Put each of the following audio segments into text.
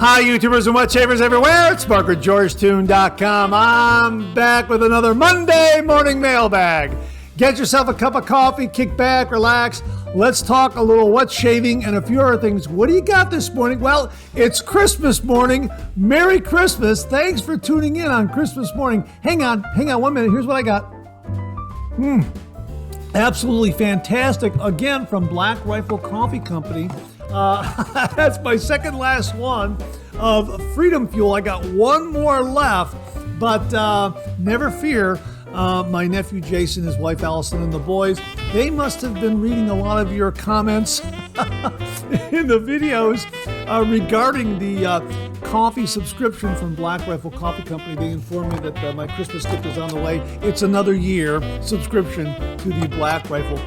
Hi, YouTubers and wet shavers everywhere. It's MargaretGeorgeTune.com. I'm back with another Monday morning mailbag. Get yourself a cup of coffee, kick back, relax. Let's talk a little wet shaving and a few other things. What do you got this morning? Well, it's Christmas morning. Merry Christmas. Thanks for tuning in on Christmas morning. Hang on 1 minute. Here's what I got. Absolutely fantastic. Again, from Black Rifle Coffee Company. That's my second last one of Freedom Fuel. I got one more left, but never fear. My nephew Jason, his wife Allison, and the boys, they must have been reading a lot of your comments in the videos regarding the coffee subscription from Black Rifle Coffee Company. They informed me that my Christmas gift is on the way. It's another year subscription to the Black Rifle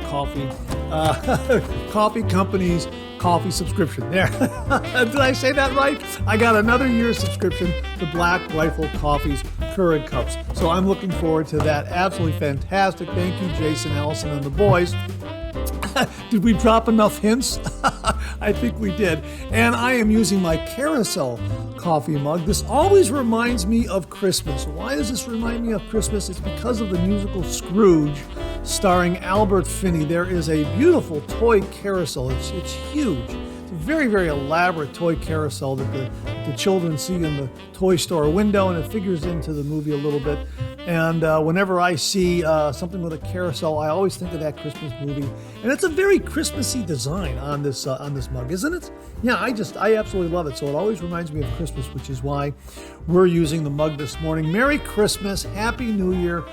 Coffee Company's coffee subscription. There. Did I say that right? I got another year's subscription to Black Rifle Coffee's Keurig cups. So I'm looking forward to that. Absolutely fantastic. Thank you, Jason, Allison, and the boys. Did we drop enough hints? I think we did. And I am using my Carousel coffee mug. This always reminds me of Christmas. Why does this remind me of Christmas? It's because of the musical Scrooge starring Albert Finney. There is a beautiful toy carousel. It's huge. It's a very, very elaborate toy carousel that the children see in the toy store window, and it figures into the movie a little bit. And whenever I see something with a carousel, I always think of that Christmas movie. And it's a very Christmassy design on this mug, isn't it? Yeah, I absolutely love it. So it always reminds me of Christmas, which is why we're using the mug this morning. Merry Christmas, Happy New Year.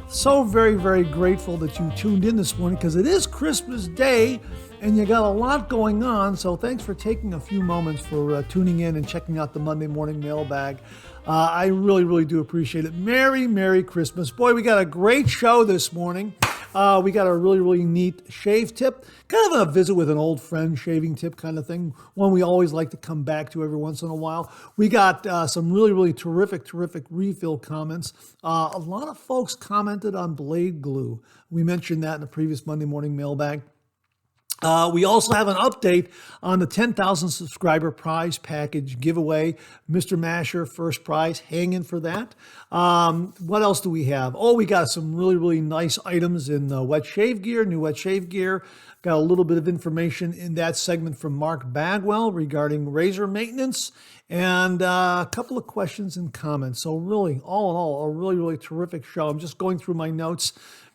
So very, very grateful that you tuned in this morning because it is Christmas Day and you got a lot going on. So thanks for taking a few moments for tuning in and checking out the Monday morning mailbag. I really, really do appreciate it. Merry, Merry Christmas. Boy, we got a great show this morning. We got a really, really neat shave tip. Kind of a visit with an old friend shaving tip kind of thing. One we always like to come back to every once in a while. We got some really, really terrific refill comments. A lot of folks commented on blade glue. We mentioned that in the previous Monday morning mailbag. We also have an update on the 10,000 subscriber prize package giveaway. Mr. Masher, first prize, hang in for that. What else do we have? Oh, we got some really, really nice items in wet shave gear, new wet shave gear. Got a little bit of information in that segment from Mark Bagwell regarding razor maintenance and a couple of questions and comments. So really, all in all, a really, really terrific show. I'm just going through my notes.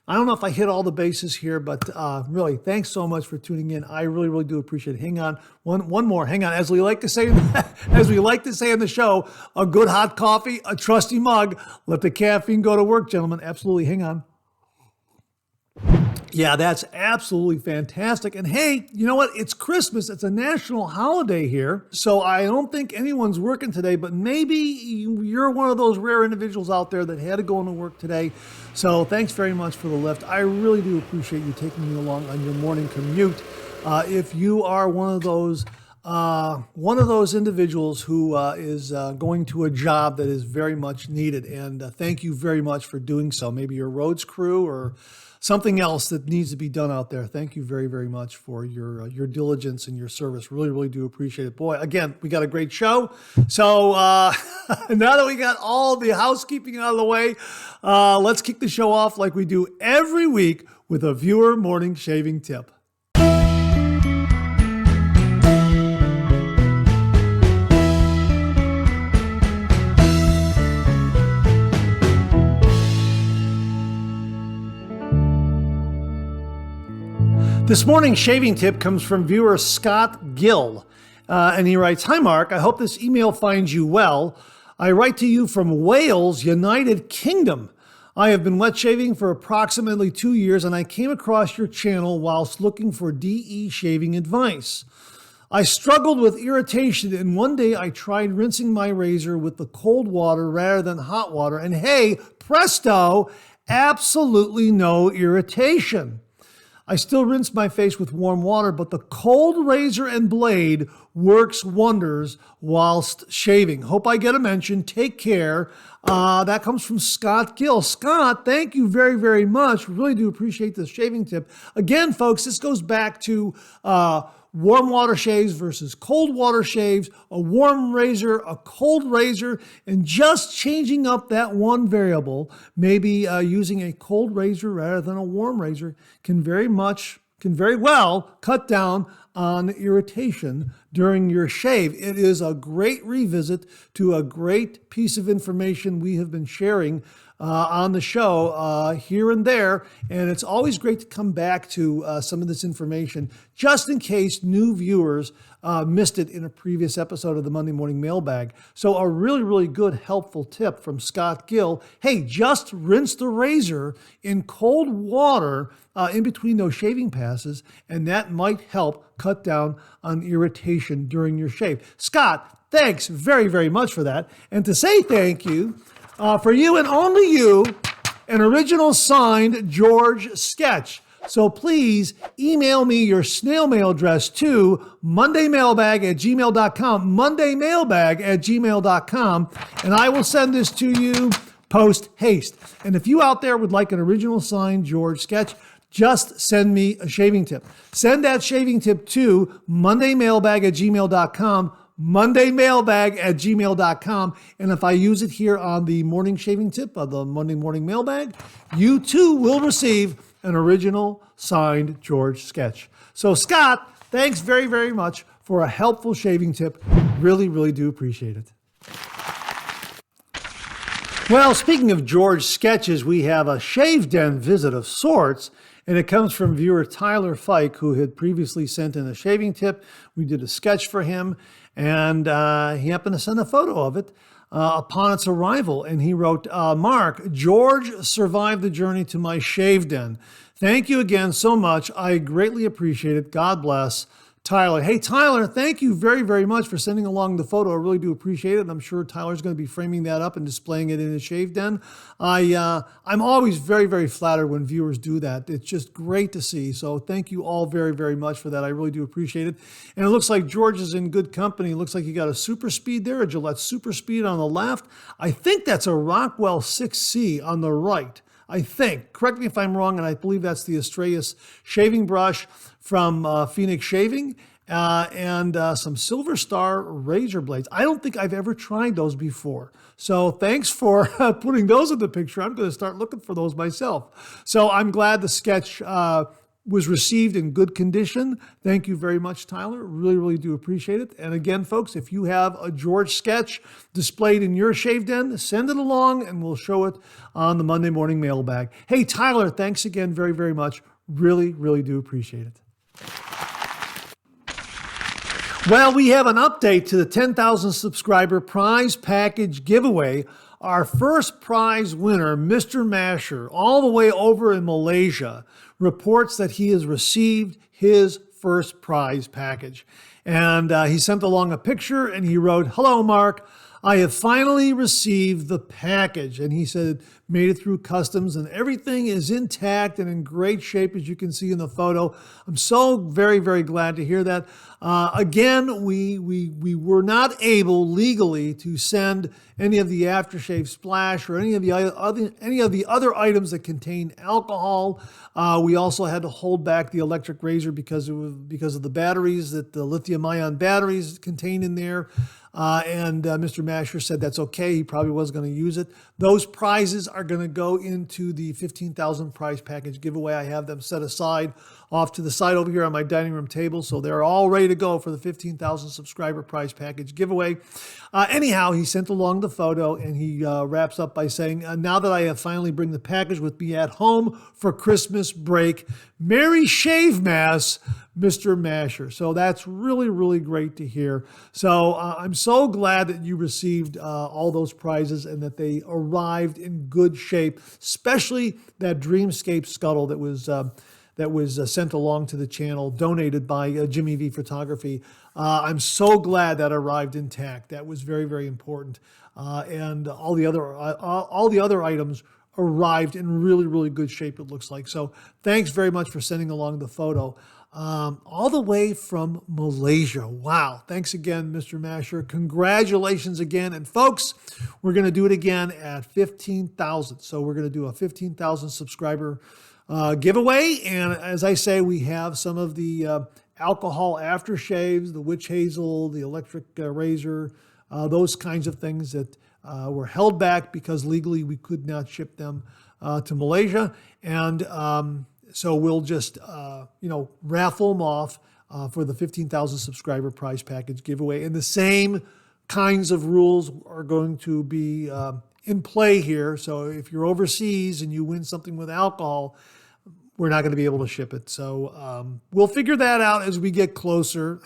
I don't know if I hit all the bases here, but really, thanks so much for tuning in. I really, really do appreciate it. Hang on, one more. Hang on, as we like to say, in the show, a good hot coffee, a trusty mug. Let the caffeine go to work, gentlemen. Absolutely. Hang on. Yeah, that's absolutely fantastic. And hey, you know what? It's Christmas. It's a national holiday here. So I don't think anyone's working today, but maybe you're one of those rare individuals out there that had to go into work today. So thanks very much for the lift. I really do appreciate you taking me along on your morning commute. If you are one of those individuals who is going to a job that is very much needed, and thank you very much for doing so. Maybe your roads crew or something else that needs to be done out there. Thank you very, very much for your diligence and your service. Really, really do appreciate it. Boy, again, we got a great show. So now that we got all the housekeeping out of the way, let's kick the show off like we do every week with a viewer morning shaving tip. This morning's shaving tip comes from viewer Scott Gill, and he writes, "Hi Mark, I hope this email finds you well. I write to you from Wales, United Kingdom. I have been wet shaving for approximately 2 years, and I came across your channel whilst looking for DE shaving advice. I struggled with irritation, and one day I tried rinsing my razor with the cold water rather than hot water, and hey, presto, absolutely no irritation. I still rinse my face with warm water, but the cold razor and blade works wonders whilst shaving. Hope I get a mention. Take care. That comes from Scott Gill. Scott, thank you very, very much. Really do appreciate this shaving tip. Again, folks, this goes back to warm water shaves versus cold water shaves, a warm razor, a cold razor, and just changing up that one variable, maybe using a cold razor rather than a warm razor, can very well cut down on irritation during your shave. It is a great revisit to a great piece of information we have been sharing on the show here and there, and it's always great to come back to some of this information just in case new viewers missed it in a previous episode of the Monday Morning Mailbag. So a really, really good, helpful tip from Scott Gill. Hey, just rinse the razor in cold water in between those shaving passes, and that might help cut down on irritation during your shave. Scott, thanks very, very much for that. And to say thank you, for you and only you, an original signed George sketch. So please email me your snail mail address to mondaymailbag@gmail.com, mondaymailbag@gmail.com, and I will send this to you post haste. And if you out there would like an original signed George sketch, just send me a shaving tip. Send that shaving tip to mondaymailbag@gmail.com, mondaymailbag@gmail.com. And if I use it here on the morning shaving tip of the Monday Morning Mailbag, you too will receive an original signed George sketch. So Scott, thanks very, very much for a helpful shaving tip. Really, really do appreciate it. Well, speaking of George sketches, we have a shave den visit of sorts. And it comes from viewer Tyler Fike, who had previously sent in a shaving tip. We did a sketch for him, and he happened to send a photo of it upon its arrival. And he wrote, Mark, George survived the journey to my shave den. Thank you again so much. I greatly appreciate it. God bless. Tyler. Hey, Tyler, thank you very, very much for sending along the photo. I really do appreciate it. And I'm sure Tyler's going to be framing that up and displaying it in his shave den. I'm always very, very flattered when viewers do that. It's just great to see. So thank you all very, very much for that. I really do appreciate it. And it looks like George is in good company. It looks like you got a Super Speed there, a Gillette Super Speed on the left. I think that's a Rockwell 6C on the right. I think. Correct me if I'm wrong, and I believe that's the Astraeus shaving brush from Phoenix Shaving, and some Silver Star razor blades. I don't think I've ever tried those before. So thanks for putting those in the picture. I'm going to start looking for those myself. So I'm glad the sketch was received in good condition. Thank you very much, Tyler. Really, really do appreciate it. And again, folks, if you have a George sketch displayed in your shave den, send it along and we'll show it on the Monday Morning Mailbag. Hey, Tyler, thanks again very, very much. Really, really do appreciate it. Well, we have an update to the 10,000 subscriber prize package giveaway. Our first prize winner, Mr. Masher, all the way over in Malaysia, reports that he has received his first prize package. And he sent along a picture and he wrote, "Hello, Mark. I have finally received the package." And he said, made it through customs and everything is intact and in great shape, as you can see in the photo. I'm so very, very glad to hear that. Again, we were not able legally to send any of the aftershave splash or any of the other items that contain alcohol. We also had to hold back the electric razor because of the batteries, that the lithium-ion batteries contained in there. And Mr. Masher said that's okay. He probably was going to use it. Those prizes are going to go into the 15,000 prize package giveaway. I have them set aside off to the side over here on my dining room table. So they're all ready to go for the 15,000 subscriber prize package giveaway. Anyhow, he sent along the photo and he wraps up by saying, now that I have finally bring the package with me at home for Christmas break, Merry Shave Mass, Mr. Masher. So that's really, really great to hear. So I'm so glad that you received all those prizes and that they arrived in good shape, especially that Dreamscape scuttle that was sent along to the channel, donated by Jimmy V Photography. I'm so glad that arrived intact. That was very, very important. And all the other items arrived in really, really good shape, it looks like. So thanks very much for sending along the photo. all the way from Malaysia. Wow. Thanks again, Mr. Masher. Congratulations again. And folks, we're going to do it again at 15,000. So we're going to do a 15,000 subscriber giveaway. And as I say, we have some of the alcohol aftershaves, the witch hazel, the electric razor, those kinds of things that were held back because legally we could not ship them to Malaysia. And so we'll just, raffle them off for the 15,000 subscriber prize package giveaway. And the same kinds of rules are going to be in play here. So if you're overseas and you win something with alcohol, we're not going to be able to ship it. So we'll figure that out as we get closer.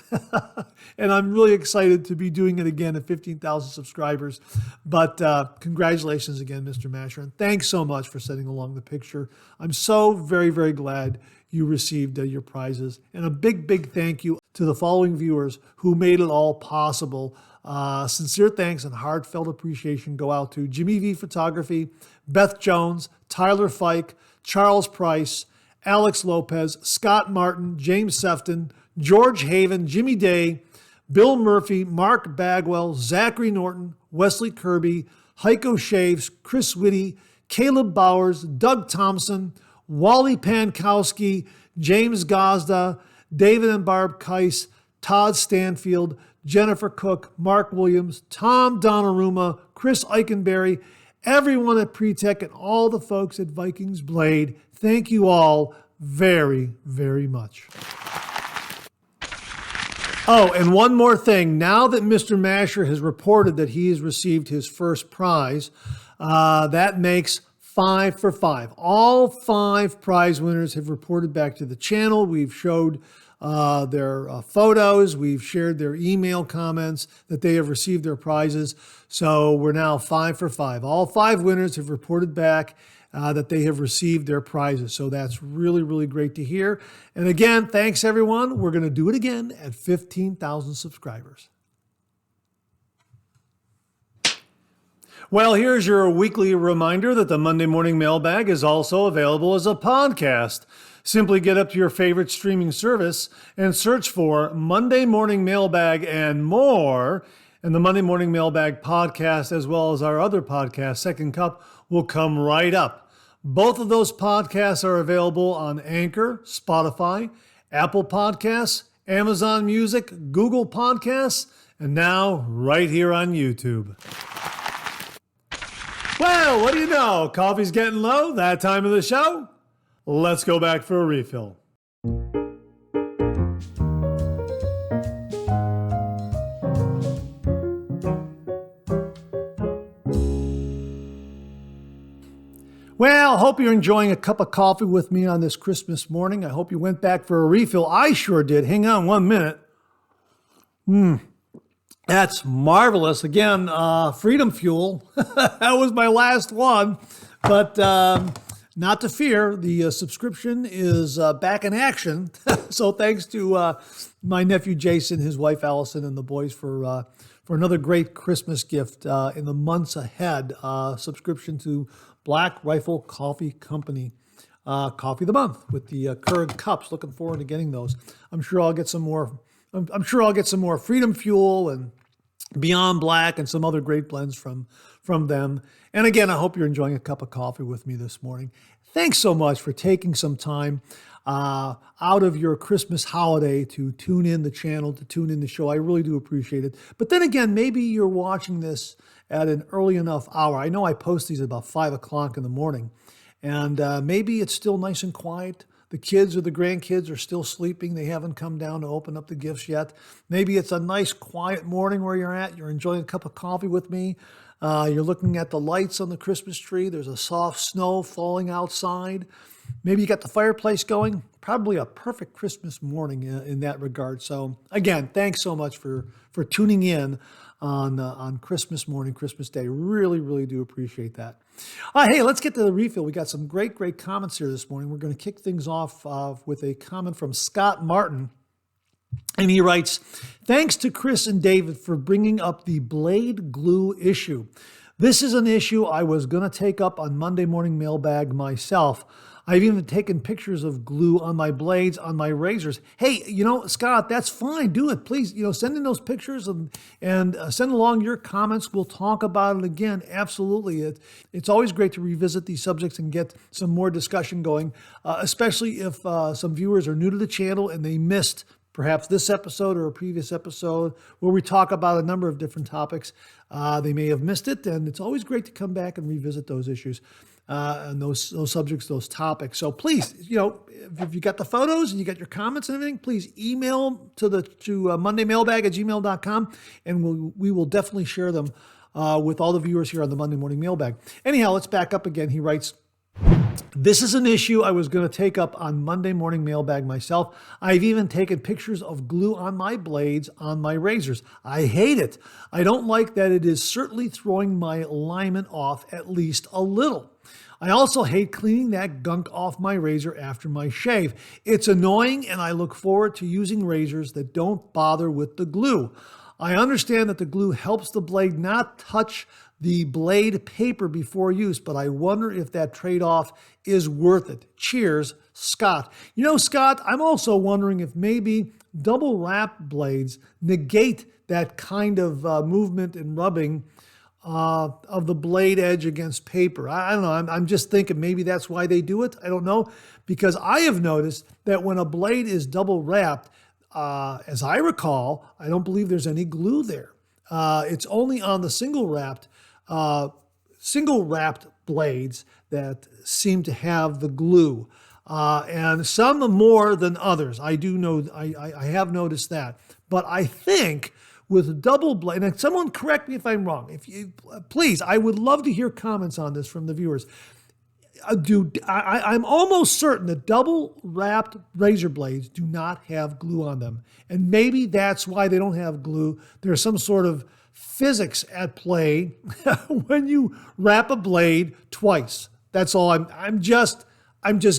And I'm really excited to be doing it again at 15,000 subscribers. But congratulations again, Mr. Masher. And thanks so much for sending along the picture. I'm so very, very glad you received your prizes. And a big, big thank you to the following viewers who made it all possible. Sincere thanks and heartfelt appreciation go out to Jimmy V Photography, Beth Jones, Tyler Fike, Charles Price, Alex Lopez, Scott Martin, James Sefton, George Haven, Jimmy Day, Bill Murphy, Mark Bagwell, Zachary Norton, Wesley Kirby, Heiko Shaves, Chris Whitty, Caleb Bowers, Doug Thompson, Wally Pankowski, James Gazda, David and Barb Keiss, Todd Stanfield, Jennifer Cook, Mark Williams, Tom Donnarumma, Chris Eikenberry, everyone at Pretech, and all the folks at Vikings Blade. Thank you all very, very much. Oh, and one more thing. Now that Mr. Masher has reported that he has received his first prize, that makes 5 for 5. All 5 prize winners have reported back to the channel. We've showed their photos. We've shared their email comments that they have received their prizes. So we're now 5 for 5. All 5 winners have reported back that they have received their prizes. So that's really, really great to hear. And again, thanks everyone. We're going to do it again at 15,000 subscribers. Well, here's your weekly reminder that the Monday Morning Mailbag is also available as a podcast. Simply get up to your favorite streaming service and search for Monday Morning Mailbag and more. And the Monday Morning Mailbag podcast, as well as our other podcast, Second Cup, will come right up. Both of those podcasts are available on Anchor, Spotify, Apple Podcasts, Amazon Music, Google Podcasts, and now right here on YouTube. Well, what do you know? Coffee's getting low, that time of the show. Let's go back for a refill. Well, hope you're enjoying a cup of coffee with me on this Christmas morning. I hope you went back for a refill. I sure did. Hang on 1 minute. That's marvelous. Again, Freedom Fuel. That was my last one. But not to fear, the subscription is back in action. So thanks to my nephew Jason, his wife Allison, and the boys for another great Christmas gift in the months ahead. Subscription to Black Rifle Coffee Company. Coffee of the month with the Keurig cups. Looking forward to getting those. I'm sure I'll get some more. I'm sure I'll get some more Freedom Fuel and Beyond Black and some other great blends from them. And again, I hope you're enjoying a cup of coffee with me this morning. Thanks so much for taking some time out of your Christmas holiday to tune in the channel, to tune in the show. I really do appreciate it. But then again, maybe you're watching this at an early enough hour. I know I post these at about 5 o'clock in the morning, and maybe it's still nice and quiet. The kids or the grandkids are still sleeping. They haven't come down to open up the gifts yet. Maybe it's a nice quiet morning where you're at. You're enjoying a cup of coffee with me. You're looking at the lights on the Christmas tree. There's a soft snow falling outside. Maybe you got the fireplace going. Probably a perfect Christmas morning in that regard. So again, thanks so much for tuning in on Christmas morning, Christmas Day. Really, really do appreciate that. Hey, let's get to the refill. We got some great comments here this morning. We're going to kick things off with a comment from Scott Martin. And he writes, thanks to Chris and David for bringing up the blade glue issue. This is an issue I was going to take up on Monday Morning Mailbag myself. I've even taken pictures of glue on my blades, on my razors. Hey, Scott, that's fine. Do it, please. Send in those pictures and send along your comments. We'll talk about it again. Absolutely. It's always great to revisit these subjects and get some more discussion going, especially if some viewers are new to the channel and they missed perhaps this episode or a previous episode where we talk about a number of different topics. They may have missed it, and it's always great to come back and revisit those issues and those subjects, those topics. So please, if you got the photos and you got your comments and everything, please email to mondaymailbag@gmail.com, and we will definitely share them with all the viewers here on the Monday Morning Mailbag. Anyhow, let's back up again. He writes, "This is an issue I was going to take up on Monday Morning Mailbag myself. I've even taken pictures of glue on my blades, on my razors. I hate it. I don't like that it is certainly throwing my alignment off at least a little. I also hate cleaning that gunk off my razor after my shave. It's annoying, and I look forward to using razors that don't bother with the glue. I understand that the glue helps the blade not touch the blade paper before use, but I wonder if that trade-off is worth it. Cheers, Scott." Scott, I'm also wondering if maybe double wrap blades negate that kind of movement and rubbing of the blade edge against paper. I don't know. I'm just thinking maybe that's why they do it. I don't know, because I have noticed that when a blade is double wrapped, as I recall, I don't believe there's any glue there. It's only on the single wrapped blades that seem to have the glue, and some more than others. I do know, I have noticed that. But I think with double blade, and someone correct me if I'm wrong. If you please, I would love to hear comments on this from the viewers. I'm almost certain that double wrapped razor blades do not have glue on them. And maybe that's why they don't have glue. There's some sort of physics at play when you wrap a blade twice. That's all. I'm just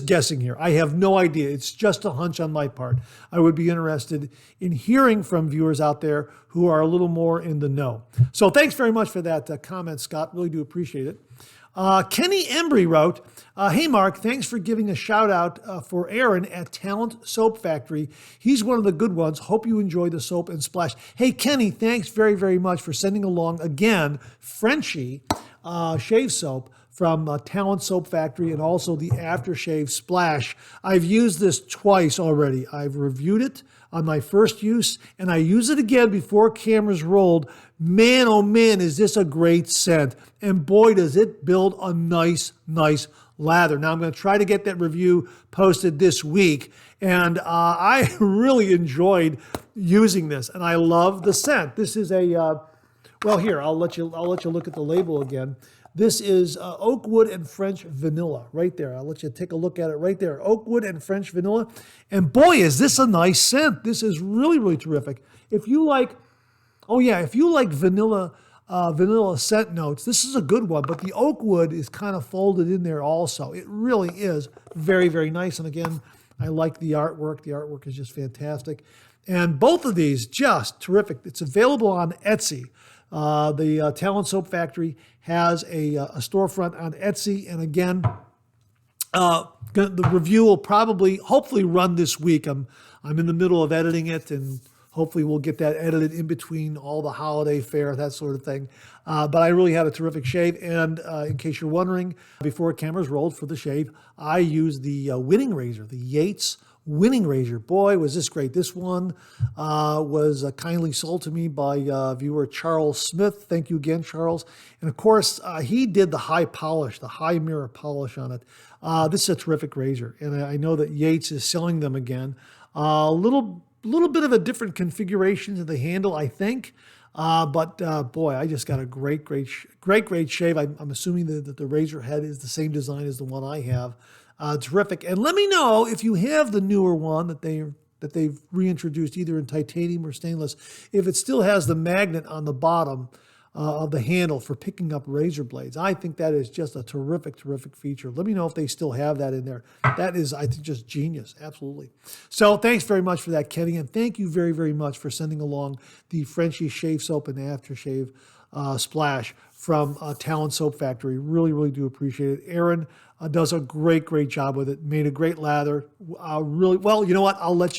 guessing here. I have no idea. It's just a hunch on my part. I would be interested in hearing from viewers out there who are a little more in the know. So thanks very much for that comment, Scott. Really do appreciate it. Kenny Embry wrote, "Hey Mark, thanks for giving a shout out for Aaron at Talent Soap Factory. He's one of the good ones. Hope you enjoy the soap and splash." Hey Kenny, thanks very, very much for sending along again Frenchie shave soap from Talent Soap Factory and also the Aftershave Splash. I've used this twice already. I've reviewed it on my first use, and I use it again before cameras rolled. Man, oh man, is this a great scent. And boy, does it build a nice lather. Now, I'm going to try to get that review posted this week, and I really enjoyed using this, and I love the scent. This is a, well, here, I'll let you look at the label again. This is oak wood and French vanilla right there. I'll let you take a look at it right there. Oak wood and French vanilla. And boy, is this a nice scent. This is really, really terrific. If you like, vanilla scent notes, this is a good one. But the oak wood is kind of folded in there also. It really is very, very nice. And again, I like the artwork. The artwork is just fantastic. And both of these, just terrific. It's available on Etsy. The Talent Soap Factory has a storefront on Etsy. And again, the review will hopefully run this week. I'm in the middle of editing it, and hopefully we'll get that edited in between all the holiday fare, that sort of thing. But I really had a terrific shave. And in case you're wondering, before cameras rolled for the shave, I used the winning razor, the Yates winning razor. Boy, was this great. This one was kindly sold to me by viewer Charles Smith. Thank you again, Charles. And of course, he did the high polish, the high mirror polish on it. This is a terrific razor. And I know that Yates is selling them again. A little bit of a different configuration to the handle, I think. But boy, I just got a great shave. I'm assuming that the razor head is the same design as the one I have. Terrific. And let me know if you have the newer one that they've reintroduced, either in titanium or stainless, if it still has the magnet on the bottom of the handle for picking up razor blades. I think that is just a terrific feature. Let me know if they still have that in there. That is, I think, just genius. Absolutely. So thanks very much for that, Kenny. And thank you very, very much for sending along the Frenchie Shave Soap and Aftershave splash from Talent Soap Factory. Really, really do appreciate it. Aaron does a great job with it. Made a great lather. Really well. You know what? I'll let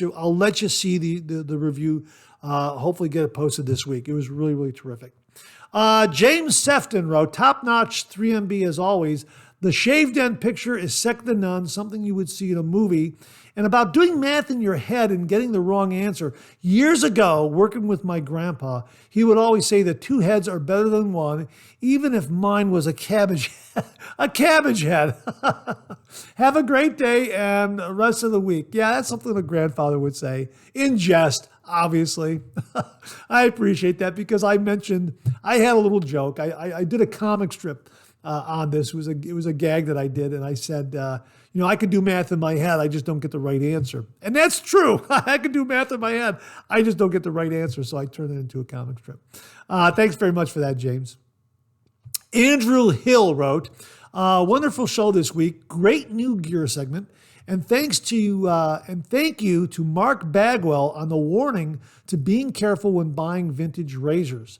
you see the review. Hopefully get it posted this week. It was really, really terrific. James Sefton wrote, top-notch 3MB as always. The shaved end picture is second to none, something you would see in a movie. And about doing math in your head and getting the wrong answer. Years ago, working with my grandpa, he would always say that two heads are better than one, even if mine was a cabbage head. A cabbage head. Have a great day and the rest of the week. Yeah, that's something a grandfather would say. In jest, obviously. I appreciate that because I mentioned, I had a little joke. I did a comic strip on this. It was a gag that I did, and I said, I could do math in my head, I just don't get the right answer. And that's true. I can do math in my head, I just don't get the right answer, so I turned it into a comic strip. Thanks very much for that, James. Andrew Hill wrote, wonderful show this week, great new gear segment, and thank you to Mark Bagwell on the warning to being careful when buying vintage razors.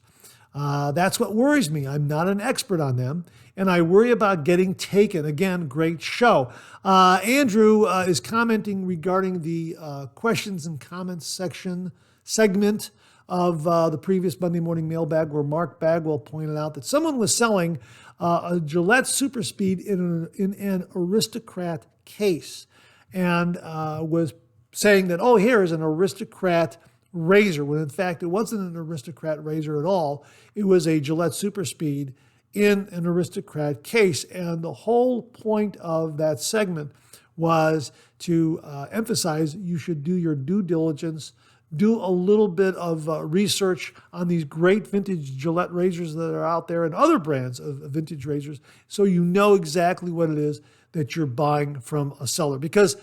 That's what worries me. I'm not an expert on them, and I worry about getting taken. Again, great show. Andrew is commenting regarding the questions and comments segment of the previous Monday morning mailbag, where Mark Bagwell pointed out that someone was selling a Gillette Super Speed in an Aristocrat case, and was saying that, oh, here is an Aristocrat razor, when in fact it wasn't an Aristocrat razor at all. It was a Gillette Super Speed in an Aristocrat case. And the whole point of that segment was to emphasize you should do your due diligence, do a little bit of research on these great vintage Gillette razors that are out there and other brands of vintage razors, so you know exactly what it is that you're buying from a seller. Because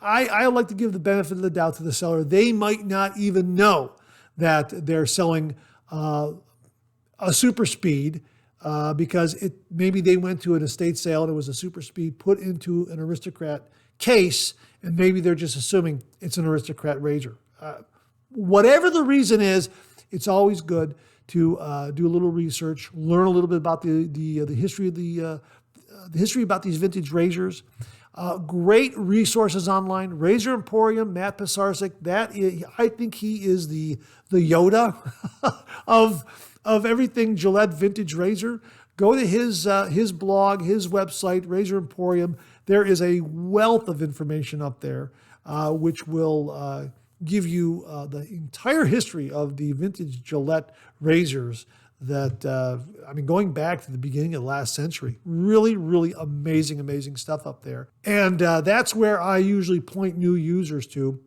I like to give the benefit of the doubt to the seller. They might not even know that they're selling a Super Speed because maybe they went to an estate sale and it was a Super Speed put into an Aristocrat case, and maybe they're just assuming it's an Aristocrat razor. Whatever the reason is, it's always good to do a little research, learn a little bit about the history of the history about these vintage razors. Great resources online. Razor Emporium, Matt Pisarcik. I think he is the Yoda of everything Gillette vintage razor. Go to his blog, his website, Razor Emporium. There is a wealth of information up there, which will give you the entire history of the vintage Gillette razors that, going back to the beginning of the last century. Really, really amazing stuff up there. And that's where I usually point new users to.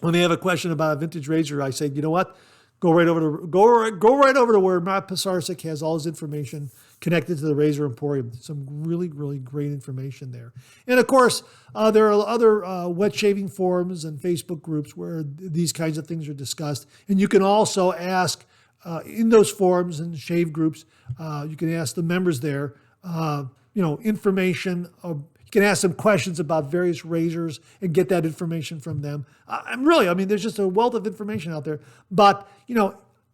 When they have a question about a vintage razor, I say, you know what? Go right over to where Matt Pisarcik has all his information connected to the Razor Emporium. Some really, really great information there. And of course, there are other wet shaving forums and Facebook groups where these kinds of things are discussed. And you can also ask in those forums and shave groups, you can ask the members there, information. You can ask them questions about various razors and get that information from them. There's just a wealth of information out there. But,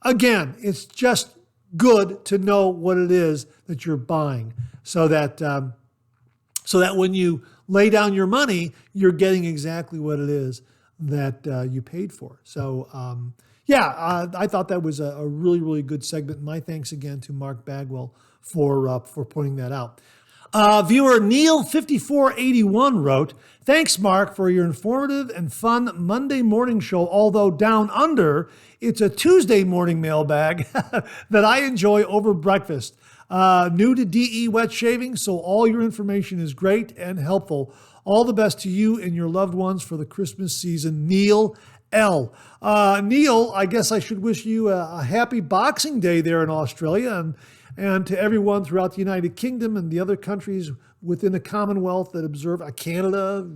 again, it's just good to know what it is that you're buying, so that when you lay down your money, you're getting exactly what it is that you paid for. So, I thought that was a really, really good segment. My thanks again to Mark Bagwell for pointing that out. Viewer Neil5481 wrote, thanks, Mark, for your informative and fun Monday morning show. Although down under, it's a Tuesday morning mailbag that I enjoy over breakfast. New to DE wet shaving, so all your information is great and helpful. All the best to you and your loved ones for the Christmas season. Neil L. Neil, I guess I should wish you a happy Boxing Day there in Australia, and to everyone throughout the United Kingdom and the other countries within the Commonwealth that observe Canada,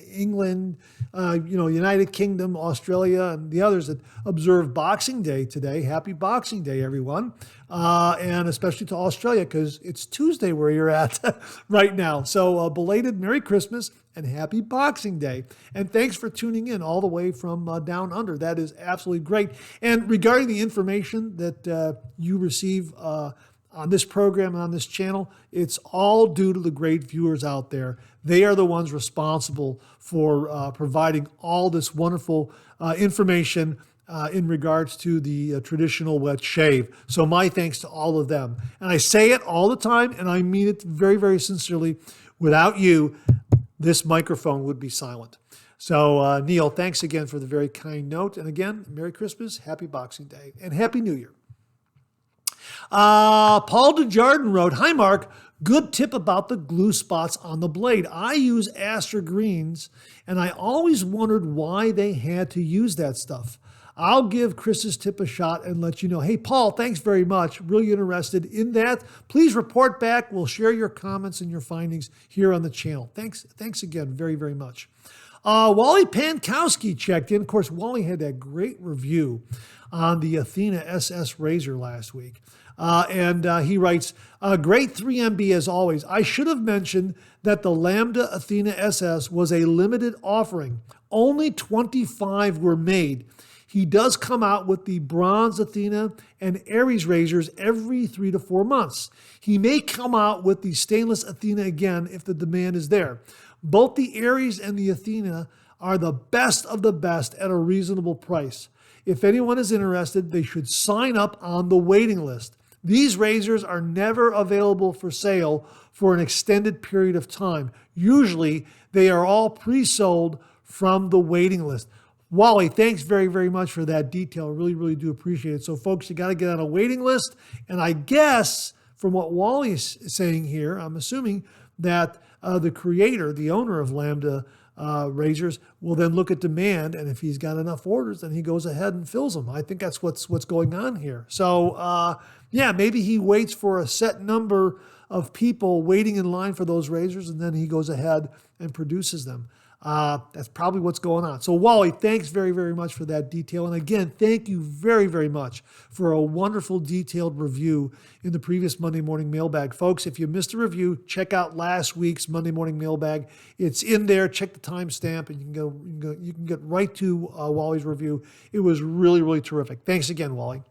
England, United Kingdom, Australia, and the others that observe Boxing Day today. Happy Boxing Day, everyone. And especially to Australia, because it's Tuesday where you're at right now. So belated Merry Christmas and Happy Boxing Day. And thanks for tuning in all the way from down under. That is absolutely great. And regarding the information that you receive on this program and on this channel, it's all due to the great viewers out there. They are the ones responsible for providing all this wonderful information in regards to the traditional wet shave. So my thanks to all of them. And I say it all the time, and I mean it very, very sincerely. Without you, this microphone would be silent. So Neil, thanks again for the very kind note. And again, Merry Christmas, Happy Boxing Day, and Happy New Year. Paul Desjardins wrote, "Hi, Mark. Good tip about the glue spots on the blade. I use Astra Greens, and I always wondered why they had to use that stuff. I'll give Chris's tip a shot and let you know." Hey, Paul, thanks very much. Really interested in that. Please report back. We'll share your comments and your findings here on the channel. Thanks again very, very much. Wally Pankowski checked in. Of course, Wally had that great review on the Athena SS razor last week. And he writes, "Great 3MB as always. I should have mentioned that the Lambda Athena SS was a limited offering. Only 25 were made. He does come out with the bronze Athena and Aries razors every 3 to 4 months. He may come out with the stainless Athena again if the demand is there. Both the Aries and the Athena are the best of the best at a reasonable price. If anyone is interested, they should sign up on the waiting list. These razors are never available for sale for an extended period of time. Usually, they are all pre-sold from the waiting list." Wally, thanks very, very much for that detail. Really, really do appreciate it. So, folks, you got to get on a waiting list. And I guess from what Wally is saying here, I'm assuming that the creator, the owner of Lambda razors, will then look at demand, and if he's got enough orders, then he goes ahead and fills them. I think that's what's going on here. So, yeah, maybe he waits for a set number of people waiting in line for those razors, and then he goes ahead and produces them. That's probably what's going on. So, Wally, thanks very, very much for that detail. And again, thank you very, very much for a wonderful detailed review in the previous Monday morning mailbag. Folks, if you missed a review, check out last week's Monday morning mailbag. It's in there. Check the timestamp, and you can get right to Wally's review. It was really, really terrific. Thanks again, Wally.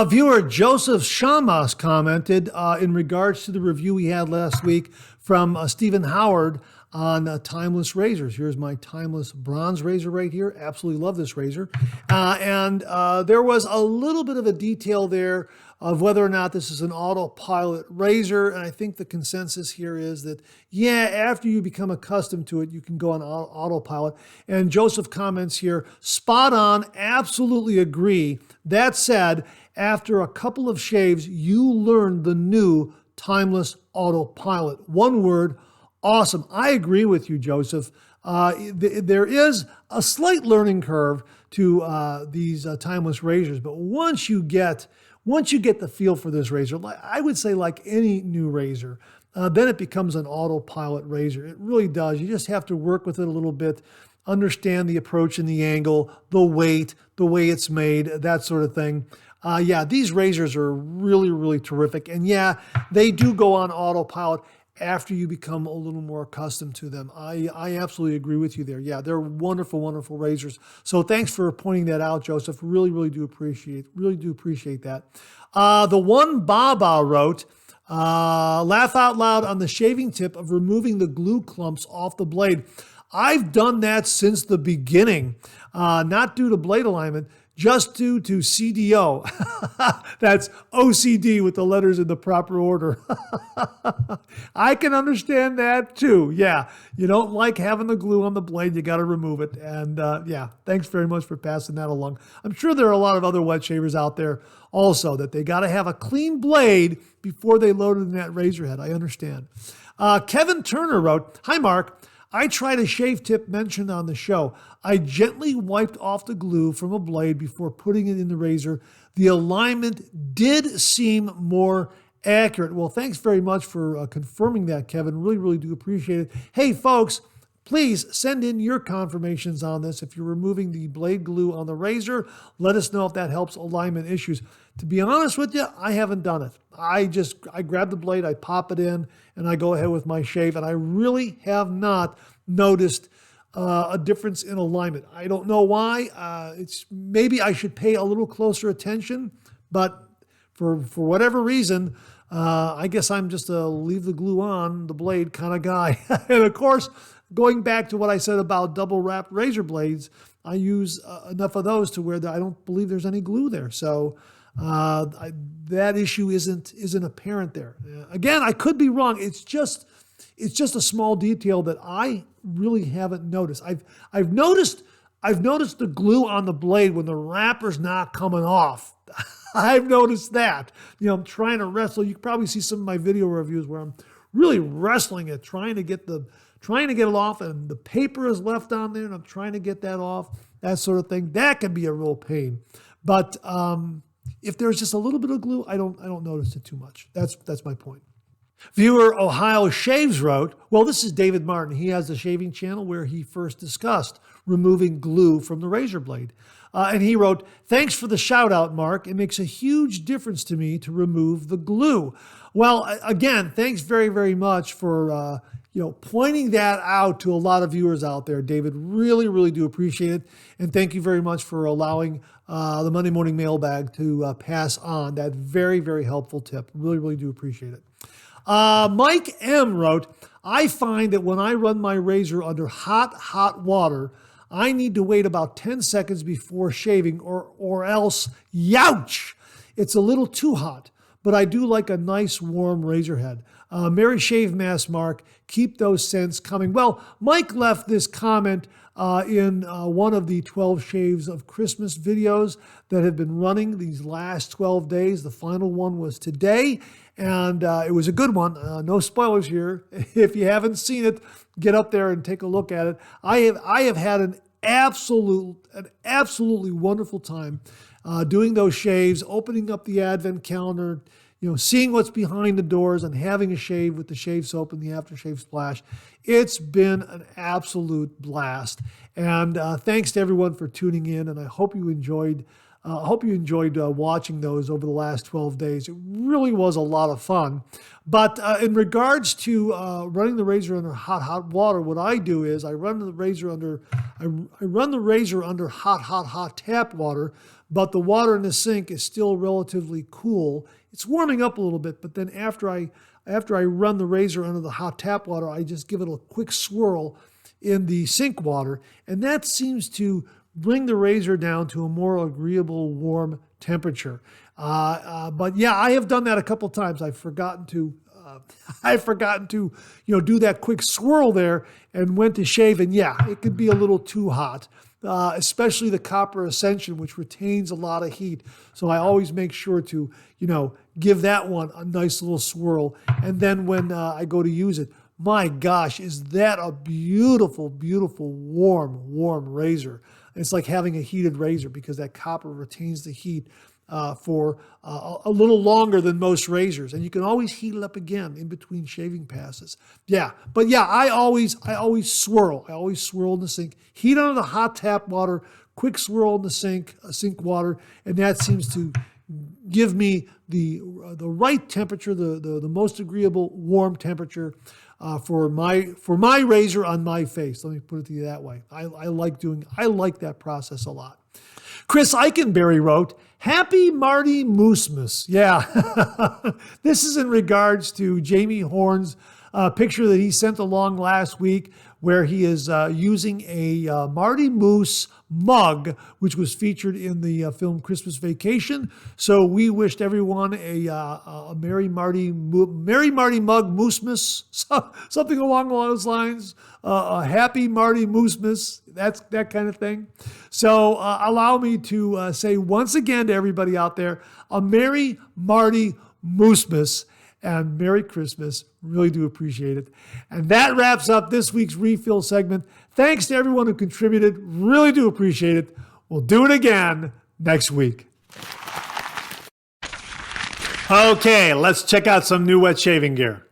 Viewer Joseph Shamas commented in regards to the review we had last week from Stephen Howard on timeless razors. Here's my timeless bronze razor right here. Absolutely love this razor. And there was a little bit of a detail there of whether or not this is an autopilot razor. And I think the consensus here is that, yeah, after you become accustomed to it, you can go on autopilot. And Joseph comments here, spot on, absolutely agree. That said, after a couple of shaves, you learn the new timeless autopilot. One word, awesome. I agree with you, Joseph. There is a slight learning curve to these timeless razors, but once you get the feel for this razor, I would say like any new razor, then it becomes an autopilot razor. It really does. You just have to work with it a little bit, understand the approach and the angle, the weight, the way it's made, that sort of thing. Yeah, these razors are really, really terrific. And yeah, they do go on autopilot after you become a little more accustomed to them. I absolutely agree with you there. Yeah, they're wonderful, wonderful razors. So thanks for pointing that out, Joseph. Really, really do appreciate that. The one Baba wrote, laugh out loud on the shaving tip of removing the glue clumps off the blade. I've done that since the beginning, not due to blade alignment, just due to CDO. That's OCD with the letters in the proper order. I can understand that too. Yeah, you don't like having the glue on the blade, you got to remove it. And yeah, thanks very much for passing that along. I'm sure there are a lot of other wet shavers out there also that they got to have a clean blade before they load it in that razor head. I understand. Kevin Turner wrote, hi, Mark. I tried a shave tip mentioned on the show. I gently wiped off the glue from a blade before putting it in the razor. The alignment did seem more accurate. Well, thanks very much for confirming that, Kevin. Really, really do appreciate it. Hey, folks, please send in your confirmations on this. If you're removing the blade glue on the razor, let us know if that helps alignment issues. To be honest with you, I haven't done it. I grab the blade, I pop it in, and I go ahead with my shave, and I really have not noticed a difference in alignment. I don't know why. Maybe I should pay a little closer attention, but for whatever reason, I guess I'm just a leave the glue on the blade kind of guy. And of course, going back to what I said about double wrapped razor blades, I use enough of those to where I don't believe there's any glue there. So that issue isn't apparent there. Again, I could be wrong. It's just a small detail that I really haven't noticed. I've noticed the glue on the blade when the wrapper's not coming off. I've noticed that. I'm trying to wrestle. You can probably see some of my video reviews where I'm really wrestling it, trying to get it off, and the paper is left on there, and I'm trying to get that off, that sort of thing. That can be a real pain. But if there's just a little bit of glue, I don't notice it too much. That's my point. Viewer Ohio Shaves wrote, well, this is David Martin. He has a shaving channel where he first discussed removing glue from the razor blade. And he wrote, thanks for the shout out, Mark. It makes a huge difference to me to remove the glue. Well, again, thanks very, very much for pointing that out to a lot of viewers out there, David. Really, really do appreciate it. And thank you very much for allowing the Monday Morning Mailbag to pass on that very, very helpful tip. Really, really do appreciate it. Mike M. wrote, I find that when I run my razor under hot water, I need to wait about 10 seconds before shaving or else, youch, it's a little too hot. But I do like a nice warm razor head. Merry Shave Mask, Mark. Keep those scents coming. Well, Mike left this comment in one of the 12 Shaves of Christmas videos that have been running these last 12 days. The final one was today, and it was a good one. No spoilers here. If you haven't seen it, get up there and take a look at it. I have had an absolutely wonderful time doing those shaves, opening up the advent calendar, seeing what's behind the doors and having a shave with the shave soap and the aftershave splash. It's been an absolute blast. And thanks to everyone for tuning in. And I hope you enjoyed watching those over the last 12 days. It really was a lot of fun. But in regards to running the razor under hot water, what I do is I run the razor under hot tap water, but the water in the sink is still relatively cool. It's warming up a little bit, but then after I run the razor under the hot tap water, I just give it a quick swirl in the sink water, and that seems to bring the razor down to a more agreeable warm temperature. But yeah, I have done that a couple times. I've forgotten to do that quick swirl there and went to shave, and yeah, it could be a little too hot. Especially the copper ascension, which retains a lot of heat. So I always make sure to, give that one a nice little swirl. And then when I go to use it, my gosh, is that a beautiful, beautiful, warm razor. It's like having a heated razor because that copper retains the heat for a little longer than most razors. And you can always heat it up again in between shaving passes. Yeah, but yeah, I always swirl. I always swirl in the sink. Heat under the hot tap water, quick swirl in the sink water, and that seems to give me the right temperature, the most agreeable warm temperature for my razor on my face. Let me put it to you that way. I like that process a lot. Chris Eichenberry wrote, Happy Marty Moosemas. Yeah, this is in regards to Jamie Horn's picture that he sent along last week where he is using a Marty Moose mug, which was featured in the film Christmas Vacation. So we wished everyone a Merry Marty Mug Moosemas, something along those lines. A Happy Marty Moosemas, that kind of thing. So allow me to say once again to everybody out there, a Merry Marty Moosemas. And Merry Christmas. Really do appreciate it. And that wraps up this week's refill segment. Thanks to everyone who contributed. Really do appreciate it. We'll do it again next week. Okay, let's check out some new wet shaving gear.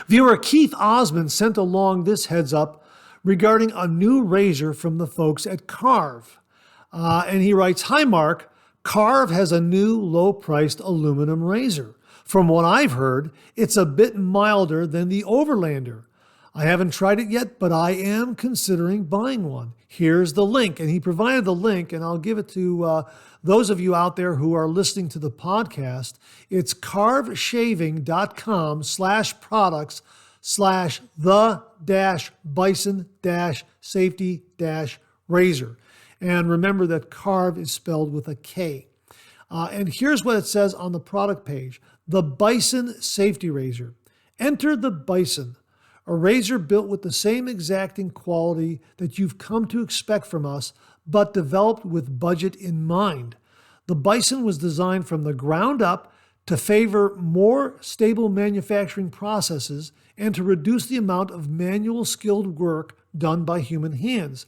Viewer Keith Osmond sent along this heads up regarding a new razor from the folks at Karve. And he writes, "Hi Mark, Karve has a new low-priced aluminum razor. From what I've heard, it's a bit milder than the Overlander. I haven't tried it yet, but I am considering buying one. Here's the link." And he provided the link, and I'll give it to those of you out there who are listening to the podcast. It's carveshaving.com/products/the-bison-safety-razor. And remember that Karve is spelled with a K. And here's what it says on the product page. The Bison Safety Razor. Enter the Bison, a razor built with the same exacting quality that you've come to expect from us, but developed with budget in mind. The Bison was designed from the ground up to favor more stable manufacturing processes and to reduce the amount of manual skilled work done by human hands.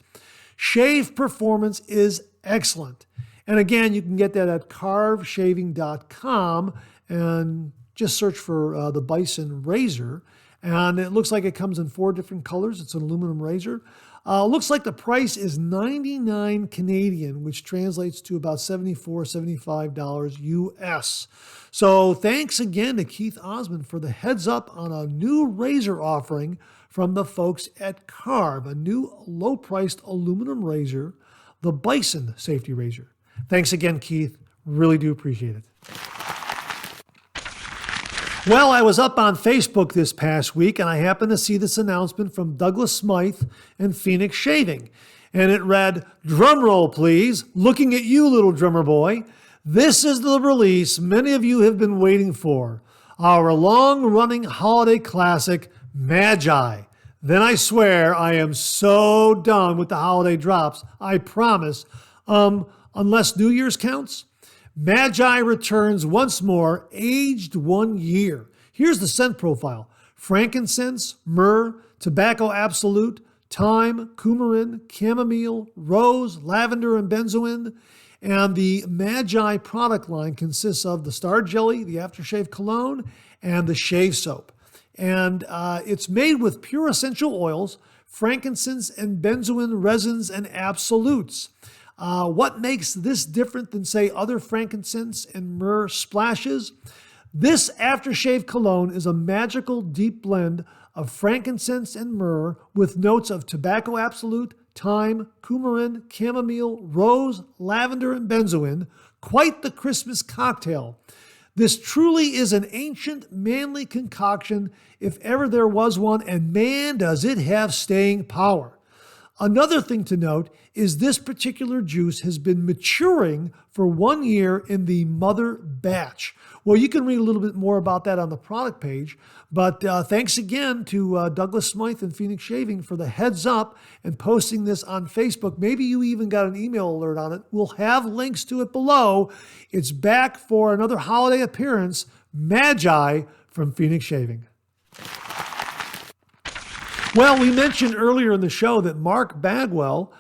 Shave performance is excellent. And again, you can get that at carveshaving.com and just search for the Bison razor. And it looks like it comes in 4 different colors. It's an aluminum razor. Looks like the price is $99 Canadian, which translates to about $74, $75 US. So thanks again to Keith Osmond for the heads up on a new razor offering from the folks at Karve, a new low-priced aluminum razor, the Bison Safety Razor. Thanks again, Keith. Really do appreciate it. Well, I was up on Facebook this past week, and I happened to see this announcement from Douglas Smythe and Phoenix Shaving. And it read, "Drum roll, please. Looking at you, little drummer boy. This is the release many of you have been waiting for. Our long-running holiday classic, Magi. Then I swear I am so done with the holiday drops. I promise. Unless New Year's counts. Magi returns once more, aged 1 year. Here's the scent profile. Frankincense, myrrh, tobacco absolute, thyme, coumarin, chamomile, rose, lavender, and benzoin. And the Magi product line consists of the Star Jelly, the aftershave cologne, and the shave soap. And it's made with pure essential oils, frankincense and benzoin resins and absolutes. What makes this different than, say, other frankincense and myrrh splashes? This aftershave cologne is a magical deep blend of frankincense and myrrh with notes of tobacco absolute, thyme, coumarin, chamomile, rose, lavender, and benzoin. Quite the Christmas cocktail. This truly is an ancient, manly concoction, if ever there was one, and man, does it have staying power. Another thing to note is this particular juice has been maturing for 1 year in the mother batch. Well, you can read a little bit more about that on the product page, but thanks again to Douglas Smythe and Phoenix Shaving for the heads up and posting this on Facebook. Maybe you even got an email alert on it. We'll have links to it below. It's back for another holiday appearance, Magi from Phoenix Shaving. Well, we mentioned earlier in the show that Mark Bagwell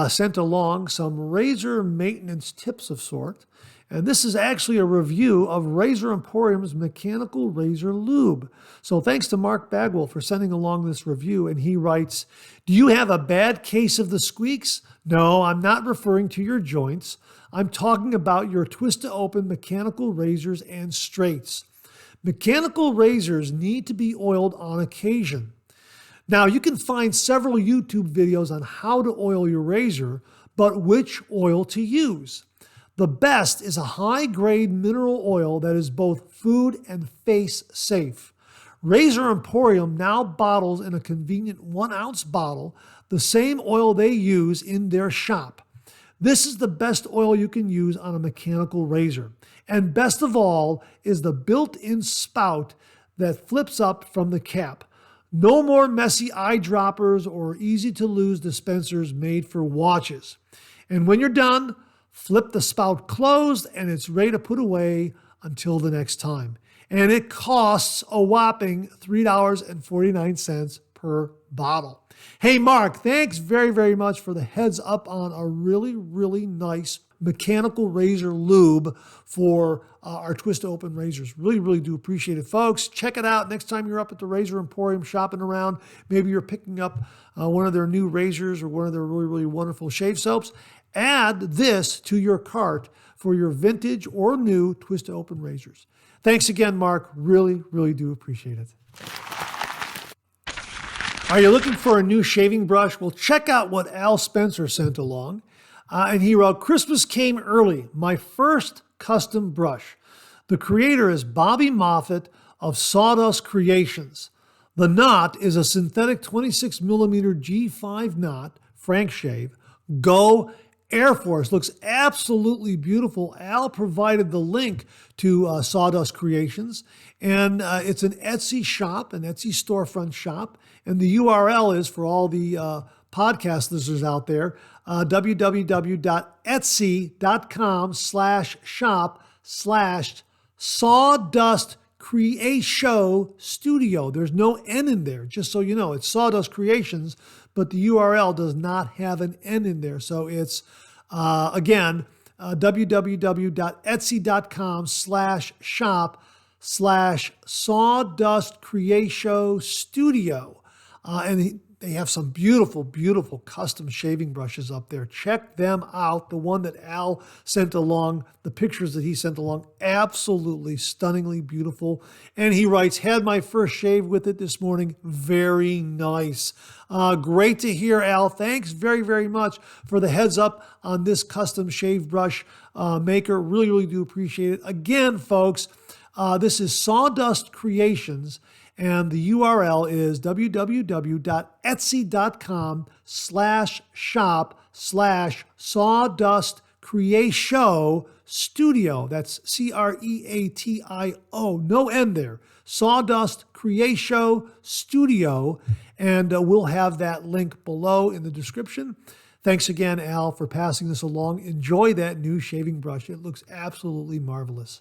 sent along some razor maintenance tips of sort. And this is actually a review of Razor Emporium's mechanical razor lube. So thanks to Mark Bagwell for sending along this review. And he writes, "Do you have a bad case of the squeaks? No, I'm not referring to your joints. I'm talking about your twist-to-open mechanical razors and straights. Mechanical razors need to be oiled on occasion. Now, you can find several YouTube videos on how to oil your razor, but which oil to use? The best is a high-grade mineral oil that is both food and face safe. Razor Emporium now bottles in a convenient 1-ounce bottle the same oil they use in their shop. This is the best oil you can use on a mechanical razor. And best of all is the built-in spout that flips up from the cap. No more messy eyedroppers or easy-to-lose dispensers made for watches. And when you're done, flip the spout closed and it's ready to put away until the next time. And it costs a whopping $3.49 per bottle. Hey, Mark, thanks very, very much for the heads up on a really, really nice mechanical razor lube for our twist open razors. Really, really do appreciate it, folks. Check it out next time you're up at the Razor Emporium shopping around. Maybe you're picking up one of their new razors or one of their really, really wonderful shave soaps. Add this to your cart for your vintage or new twist open razors. Thanks again, Mark. Really, really do appreciate it. Are you looking for a new shaving brush? Well, check out what Al Spencer sent along. And he wrote, Christmas came early, my first custom brush. The creator is Bobby Moffett of Sawdust Creations. The knot is a synthetic 26 millimeter G5 knot, Frank shave. Go Air Force. Looks absolutely beautiful. Al provided the link to Sawdust Creations, and it's an Etsy shop, an Etsy storefront shop, and the URL is, for all the podcast listeners out there, www.etsy.com/shop/Sawdust Creation Studio. There's no N in there, just so you know. It's Sawdust Creations, but the URL does not have an N in there. So it's, again, www.etsy.com/shop/Sawdust Creation Studio. And they have some beautiful, beautiful custom shaving brushes up there. Check them out. The one that Al sent along, the pictures that he sent along, absolutely stunningly beautiful. And he writes, had my first shave with it this morning. Very nice. Great to hear, Al. Thanks very, very much for the heads up on this custom shave brush maker. Really, really do appreciate it. Again, folks, this is Sawdust Creations. And the URL is www.etsy.com/shop/Sawdust Creation Studio. That's CREATIO. No N there. Sawdust Creation Studio. And we'll have that link below in the description. Thanks again, Al, for passing this along. Enjoy that new shaving brush. It looks absolutely marvelous.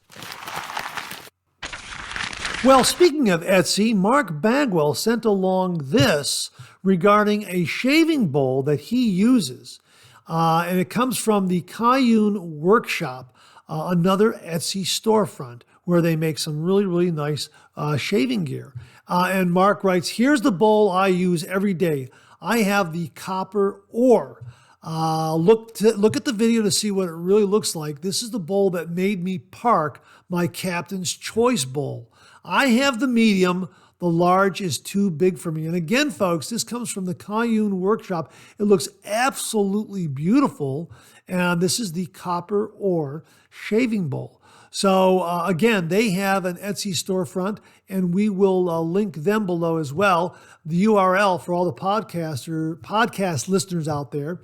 Well, speaking of Etsy, Mark Bagwell sent along this regarding a shaving bowl that he uses. And it comes from the CaYuen workshop, another Etsy storefront where they make some really, really nice shaving gear. And Mark writes, here's the bowl I use every day. I have the copper ore. Look at the video to see what it really looks like. This is the bowl that made me park my Captain's Choice bowl. I have the medium. The large is too big for me. And again, folks, this comes from the CaYuen workshop. It looks absolutely beautiful. And this is the copper ore shaving bowl. So again, they have an Etsy storefront, and we will link them below as well. The URL for all the podcast listeners out there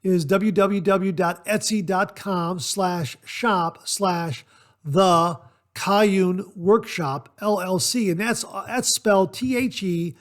is www.etsy.com/shop/the CaYuen Workshop LLC, and that's spelled THECAYUNWORKSHOP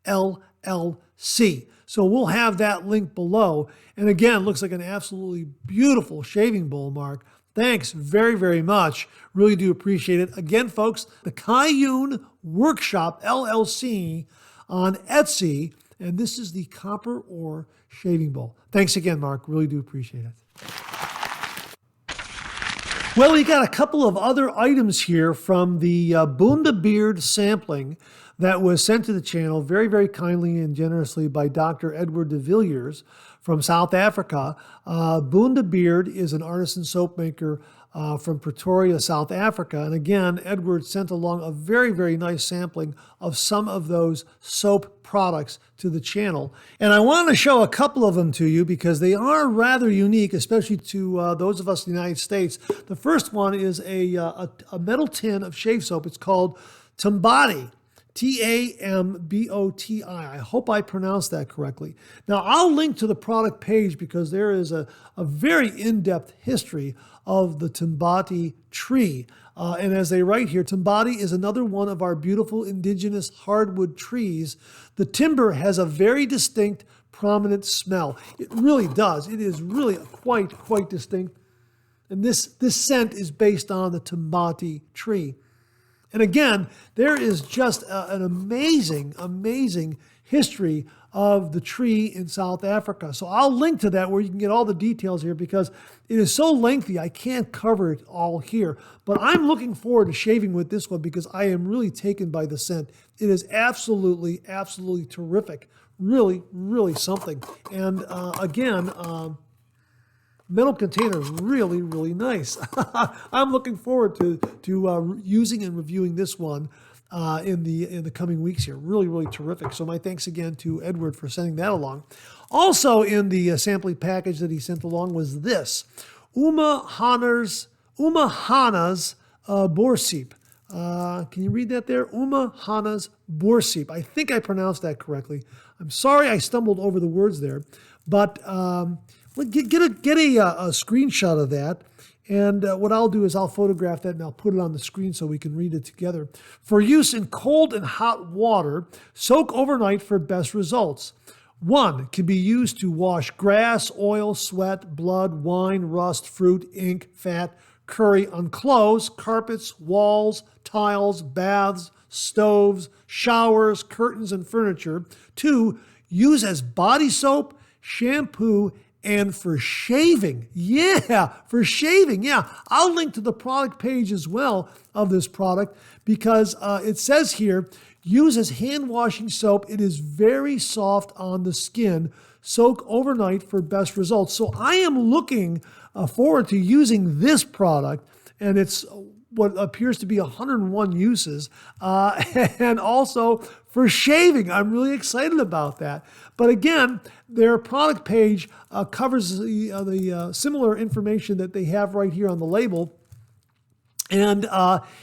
LLC. So we'll have that link below. And again, looks like an absolutely beautiful shaving bowl, Mark. Thanks very, very much. Really do appreciate it. Again, folks, the CaYuen Workshop LLC on Etsy, and this is the copper ore shaving bowl. Thanks again, Mark. Really do appreciate it. Well, we got a couple of other items here from the Bundubeard sampling that was sent to the channel very, very kindly and generously by Dr. Edward de Villiers from South Africa. Bundubeard is an artisan soap maker from Pretoria, South Africa. And again, Edward sent along a very, very nice sampling of some of those soap products to the channel. And I want to show a couple of them to you because they are rather unique, especially to those of us in the United States. The first one is a metal tin of shave soap. It's called Tamboti. Tamboti. I hope I pronounced that correctly. Now, I'll link to the product page because there is a very in-depth history of the Tamboti tree. And as they write here, Tamboti is another one of our beautiful indigenous hardwood trees. The timber has a very distinct, prominent smell. It really does. It is really quite distinct. And this scent is based on the Tamboti tree. And again, there is just an amazing, amazing history of the tree in South Africa. So I'll link to that where you can get all the details here because it is so lengthy, I can't cover it all here. But I'm looking forward to shaving with this one because I am really taken by the scent. It is absolutely, absolutely terrific. Really, really something. And again, metal container, really, really nice. I'm looking forward to using and reviewing this one in the coming weeks here. Really, really terrific. So my thanks again to Edward for sending that along. Also in the sampling package that he sent along was this, Ouma Hanna's Borsip. Can you read that there? Ouma Hanna's Borsip. I think I pronounced that correctly. I'm sorry I stumbled over the words there, but get a screenshot of that. And what I'll do is I'll photograph that and I'll put it on the screen so we can read it together. For use in cold and hot water, soak overnight for best results. 1. Can be used to wash grass, oil, sweat, blood, wine, rust, fruit, ink, fat, curry on clothes, carpets, walls, tiles, baths, stoves, showers, curtains, and furniture. 2. Use as body soap, shampoo, and for shaving. Yeah, for shaving. Yeah, I'll link to the product page as well of this product because it says here, use as hand washing soap. It is very soft on the skin. Soak overnight for best results. So I am looking forward to using this product, and it's what appears to be 101 uses, and also for shaving. I'm really excited about that. But again, their product page covers the similar information that they have right here on the label. And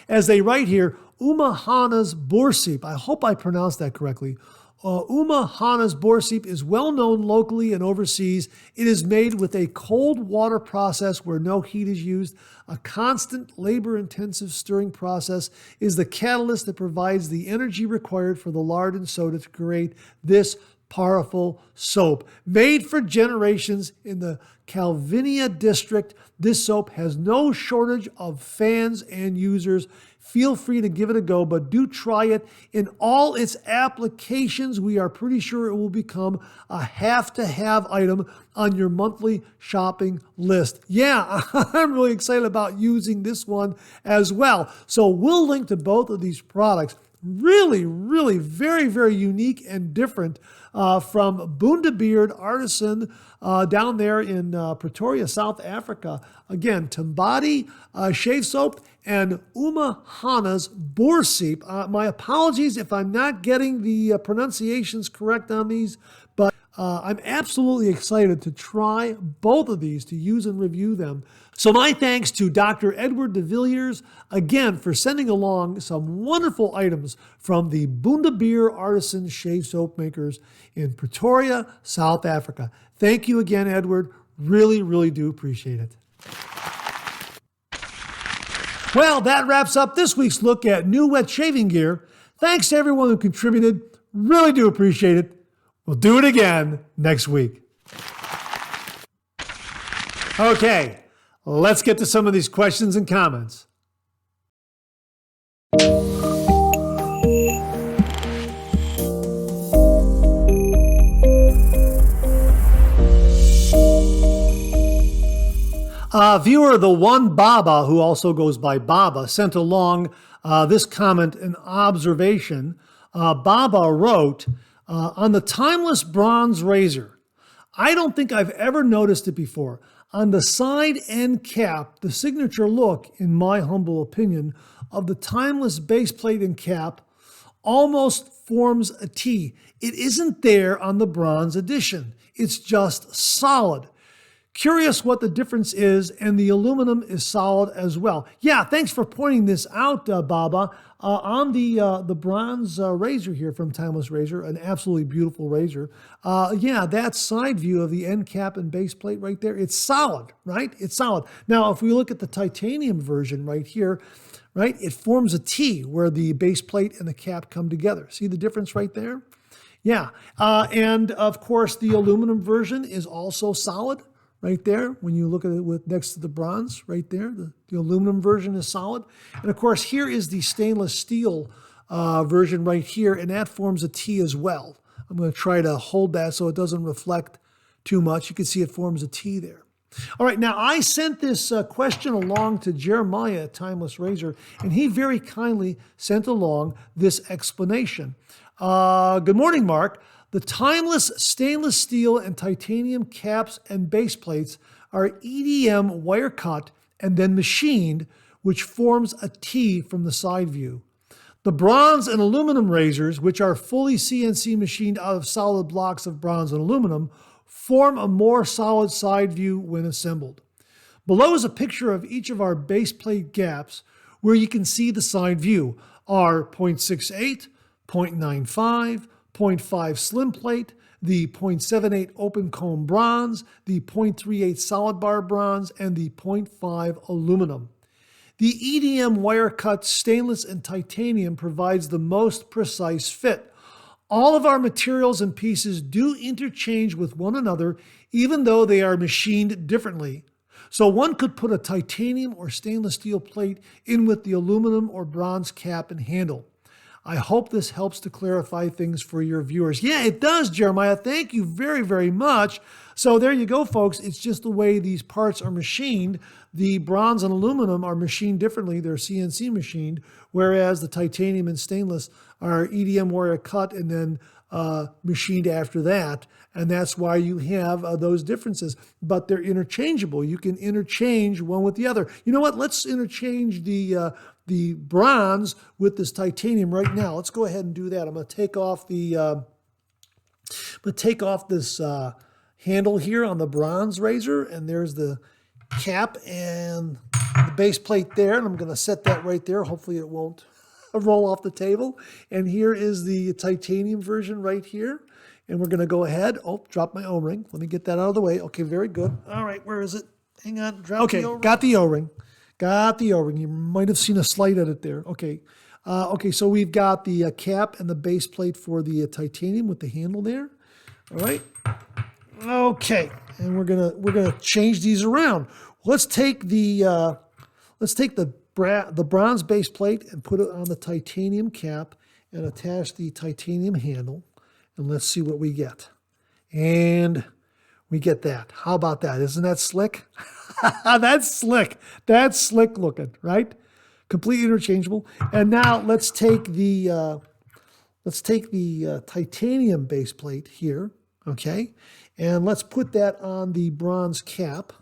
as they write here, Ouma Hanna's Borsip, I hope I pronounced that correctly. Ouma Hanna's Borsip is well known locally and overseas. It is made with a cold water process where no heat is used. A constant labor-intensive stirring process is the catalyst that provides the energy required for the lard and soda to create this powerful soap. Made for generations in the Calvinia district, this soap has no shortage of fans and users. Feel free to give it a go, but do try it. In all its applications, we are pretty sure it will become a have-to-have item on your monthly shopping list. Yeah, I'm really excited about using this one as well. So we'll link to both of these products. Really, really very, very unique and different from Bundubeard Artisan down there in Pretoria, South Africa. Again, Tamboti shave soap and Ouma Hanna's Borsip. My apologies if I'm not getting the pronunciations correct on these, but I'm absolutely excited to try both of these, to use and review them. So my thanks to Dr. Edward de Villiers, again, for sending along some wonderful items from the Bundubeard Artisan Shave Soap Makers in Pretoria, South Africa. Thank you again, Edward. Really, really do appreciate it. Well, that wraps up this week's look at new wet shaving gear. Thanks to everyone who contributed. Really do appreciate it. We'll do it again next week. Okay, let's get to some of these questions and comments. Viewer The One Baba, who also goes by Baba, sent along this comment and observation. Baba wrote, on the timeless bronze razor, I don't think I've ever noticed it before. On the side end cap, the signature look, in my humble opinion, of the timeless base plate and cap almost forms a T. It isn't there on the bronze edition. It's just solid. Curious what the difference is, and the aluminum is solid as well. Yeah, thanks for pointing this out, Baba. On the bronze razor here from Timeless Razor, an absolutely beautiful razor. Yeah, that side view of the end cap and base plate right there, it's solid, right? It's solid. Now, if we look at the titanium version right here, right, it forms a T where the base plate and the cap come together. See the difference right there? Yeah, and of course, the aluminum version is also solid. right there. When you look at it with next to the bronze right there, the aluminum version is solid. And of course, here is the stainless steel version right here, and that forms a T as well. I'm going to try to hold that so it doesn't reflect too much. You can see it forms a T there. All right, now I sent this question along to Jeremiah at Timeless Razor, and he very kindly sent along this explanation. Good morning, Mark. The Timeless stainless steel and titanium caps and base plates are EDM wire cut and then machined, which forms a T from the side view. The bronze and aluminum razors, which are fully CNC machined out of solid blocks of bronze and aluminum, form a more solid side view when assembled. Below is a picture of each of our base plate gaps where you can see the side view. Our 0.68, 0.95, 0.5 slim plate, the 0.78 open comb bronze, the 0.38 solid bar bronze, and the 0.5 aluminum. The EDM wire cut stainless and titanium provides the most precise fit. All of our materials and pieces do interchange with one another, even though they are machined differently. So one could put a titanium or stainless steel plate in with the aluminum or bronze cap and handle. I hope this helps to clarify things for your viewers. Yeah, it does, Jeremiah. Thank you very, very much. So there you go, folks. It's just the way these parts are machined. The bronze and aluminum are machined differently. They're CNC machined, whereas the titanium and stainless are EDM wire cut and then machined after that. And that's why you have those differences. But they're interchangeable. You can interchange one with the other. You know what? Let's interchange the bronze with this titanium right now. Let's go ahead and do that. I'm going to take off this handle here on the bronze razor, and there's the cap and the base plate there, and I'm going to set that right there. Hopefully it won't roll off the table. And here is the titanium version right here. And we're going to go ahead. Oh, drop my O-ring. Let me get that out of the way. Okay, very good. All right, where is it? Hang on. Drop the O-ring. Got the O-ring. Got the O-ring. You might have seen a slight edit there. Okay. Okay, so we've got the cap and the base plate for the titanium with the handle there. All right. Okay, and we're gonna change these around. Let's take the bronze base plate and put it on the titanium cap and attach the titanium handle, and let's see what we get. And we get that. How about that? Isn't that slick? That's slick. That's slick looking, right? Completely interchangeable. And now let's take the titanium base plate here, okay? And let's put that on the bronze cap.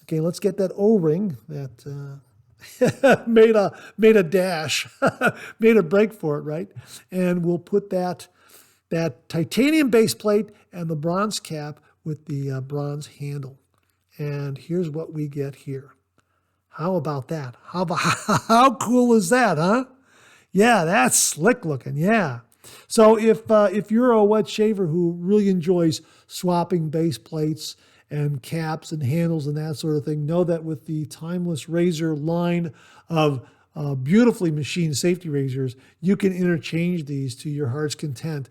Okay, let's get that O-ring that made a dash, made a break for it, right? And we'll put that titanium base plate and the bronze cap with the bronze handle. And here's what we get here. How about that? How cool is that, huh? Yeah, that's slick looking, yeah. So if you're a wet shaver who really enjoys swapping base plates and caps and handles and that sort of thing, know that with the Timeless Razor line of beautifully machined safety razors, you can interchange these to your heart's content.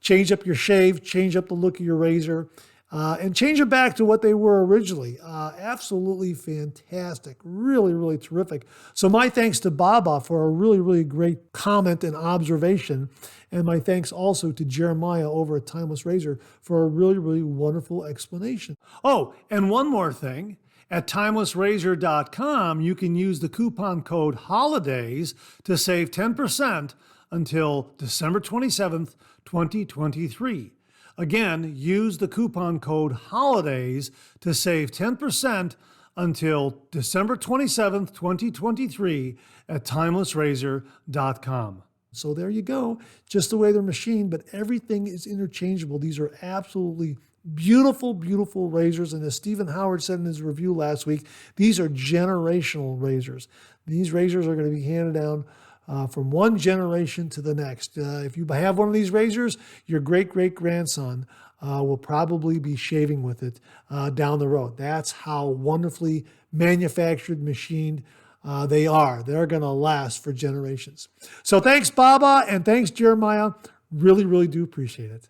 Change up your shave, change up the look of your razor, and change them back to what they were originally. Absolutely fantastic. Really, really terrific. So my thanks to Baba for a really, really great comment and observation. And my thanks also to Jeremiah over at Timeless Razor for a really, really wonderful explanation. Oh, and one more thing. At timelessrazor.com, you can use the coupon code HOLIDAYS to save 10% until December 27th, 2023. Again, use the coupon code HOLIDAYS to save 10% until December 27th, 2023 at timelessrazor.com. So there you go. Just the way they're machined, but everything is interchangeable. These are absolutely beautiful, beautiful razors. And as Stephen Howard said in his review last week, these are generational razors. These razors are going to be handed down from one generation to the next. If you have one of these razors, your great-great-grandson will probably be shaving with it down the road. That's how wonderfully manufactured, machined they are. They're going to last for generations. So thanks, Baba, and thanks, Jeremiah. Really, really do appreciate it.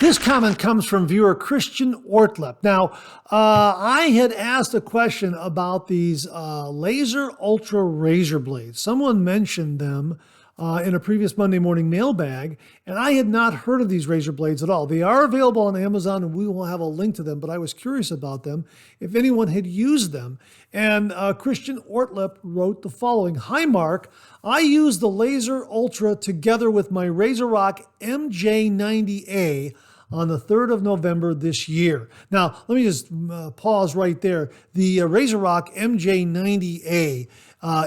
This comment comes from viewer Christian Ortlep. Now, I had asked a question about these laser ultra razor blades. Someone mentioned them in a previous Monday morning mailbag, and I had not heard of these razor blades at all. They are available on Amazon, and we will have a link to them, but I was curious about them, if anyone had used them. And Christian Ortlep wrote the following. Hi, Mark. I use the Laser Ultra together with my RazorRock MJ90A on the 3rd of November this year. Now, let me just pause right there. The RazorRock MJ90A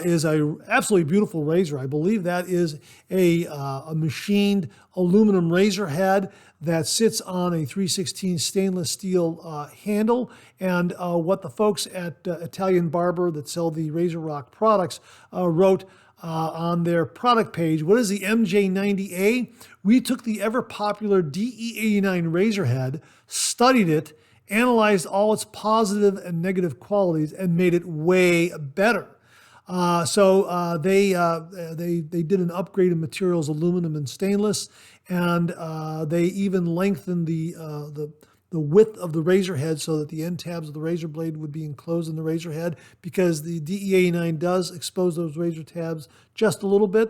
is a absolutely beautiful razor. I believe that is a machined aluminum razor head that sits on a 3/16 stainless steel handle. And what the folks at Italian Barber that sell the RazorRock products wrote on their product page. What is the MJ90A? We took the ever popular DE89 razor head, studied it, analyzed all its positive and negative qualities, and made it way better. So they did an upgrade in materials, aluminum and stainless, and they even lengthened the width of the razor head so that the end tabs of the razor blade would be enclosed in the razor head, because the DE89 does expose those razor tabs just a little bit.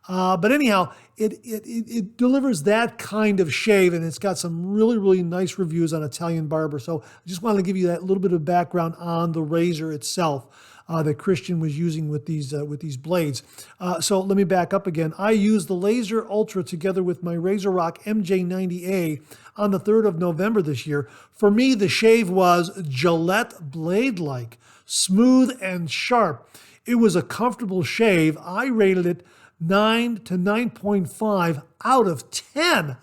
But anyhow, it delivers that kind of shave, and it's got some really, really nice reviews on Italian Barber. So I just wanted to give you that little bit of background on the razor itself that Christian was using with these blades. So let me back up again. I used the Laser Ultra together with my RazorRock MJ90A on the 3rd of November this year. For me, the shave was Gillette blade-like, smooth and sharp. It was a comfortable shave. I rated it 9 to 9.5 out of 10.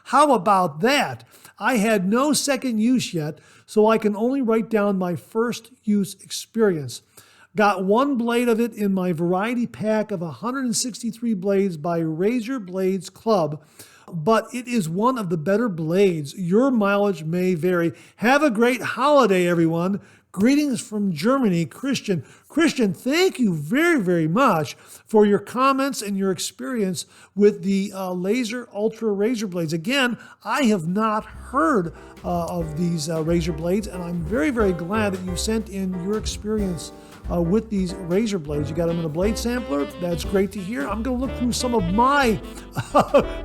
How about that? I had no second use yet, so I can only write down my first use experience. Got one blade of it in my variety pack of 163 blades by Razor Blades Club, but it is one of the better blades. Your mileage may vary. Have a great holiday, everyone. Greetings from Germany, Christian. Christian, thank you very, very much for your comments and your experience with the Laser Ultra razor blades. Again, I have not heard of these razor blades, and I'm very, very glad that you sent in your experience with these razor blades. You got them in a blade sampler. That's great to hear. I'm going to look through some of my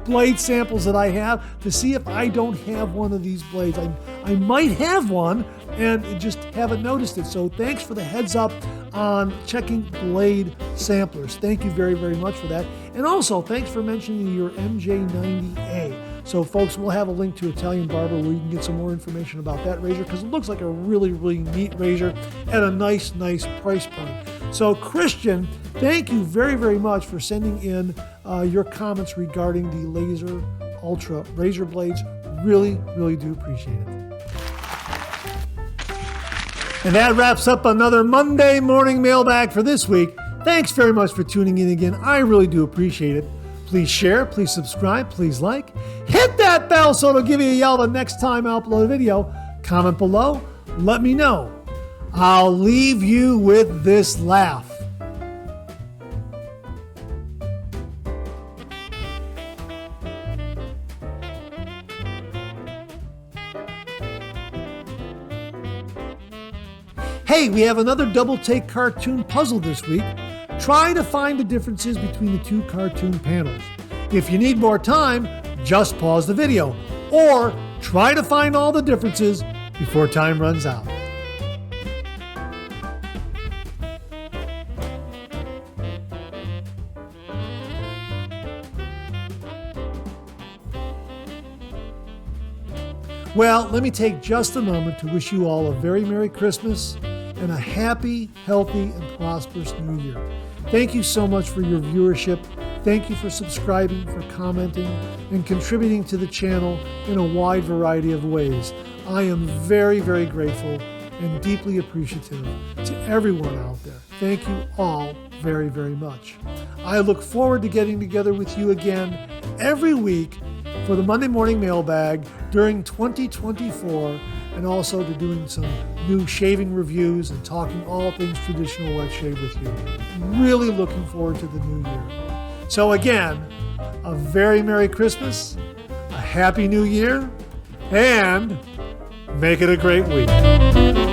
blade samples that I have to see if I don't have one of these blades. I might have one and just haven't noticed it. So thanks for the heads up on checking blade samplers. Thank you very, very much for that. And also, thanks for mentioning your MJ90A. So folks, we'll have a link to Italian Barber where you can get some more information about that razor, because it looks like a really, really neat razor at a nice, nice price point. So Christian, thank you very, very much for sending in your comments regarding the Laser Ultra razor blades. Really, really do appreciate it. And that wraps up another Monday morning mailbag for this week. Thanks very much for tuning in again. I really do appreciate it. Please share, please subscribe, please like. Hit that bell so it'll give you a yell the next time I upload a video. Comment below, let me know. I'll leave you with this laugh. Hey, we have another double take cartoon puzzle this week. Try to find the differences between the two cartoon panels. If you need more time, just pause the video, or try to find all the differences before time runs out. Well, let me take just a moment to wish you all a very Merry Christmas and a happy, healthy, and prosperous New Year. Thank you so much for your viewership. Thank you for subscribing, for commenting, and contributing to the channel in a wide variety of ways. I am very, very grateful and deeply appreciative to everyone out there. Thank you all very, very much. I look forward to getting together with you again every week for the Monday morning mailbag during 2024, and also to doing some new shaving reviews and talking all things traditional wet shave with you. Really looking forward to the new year. So again, a very Merry Christmas, a Happy New Year, and make it a great week.